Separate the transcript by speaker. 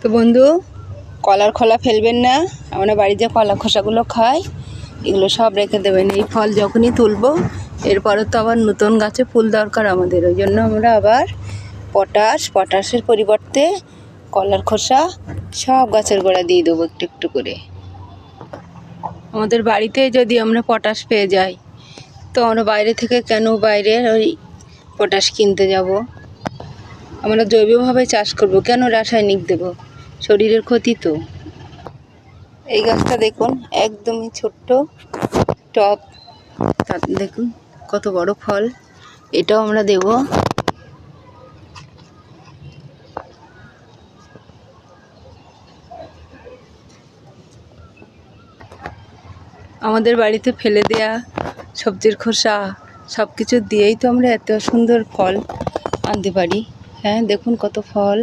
Speaker 1: তো বন্ধু, কলার খোলা ফেলবেন না। আমরা বাড়িতে কলা খোসাগুলো খাই, এগুলো সব রেখে দেবেন। এই ফল যখনই তুলবো এরপরে তো আবার নতুন গাছে ফুল দরকার আমাদের, ওই জন্য আমরা আবার পটাশের পরিবর্তে কলার খোসা সব গাছের গোড়া দিয়ে দেবো একটু একটু করে। আমাদের বাড়িতে যদি আমরা পটাশ পেয়ে যাই তো আমরা বাইরে থেকে কেন বাইরের ওই পটাশ কিনতে যাব? আমরা জৈবভাবে চাষ করব, কেন রাসায়নিক দেব? শরীরের ক্ষতি তো। এই গাছটা দেখুন, একদমই ছোট্ট টব, তাতে দেখুন কত বড় ফল। এটাও আমরা দেব। আমাদের বাড়িতে ফেলে দেয়া সবজির খোসা সব কিছু দিয়েই তো আমরা এত সুন্দর ফল আনতে পারি। হ্যাঁ, দেখুন কত ফল।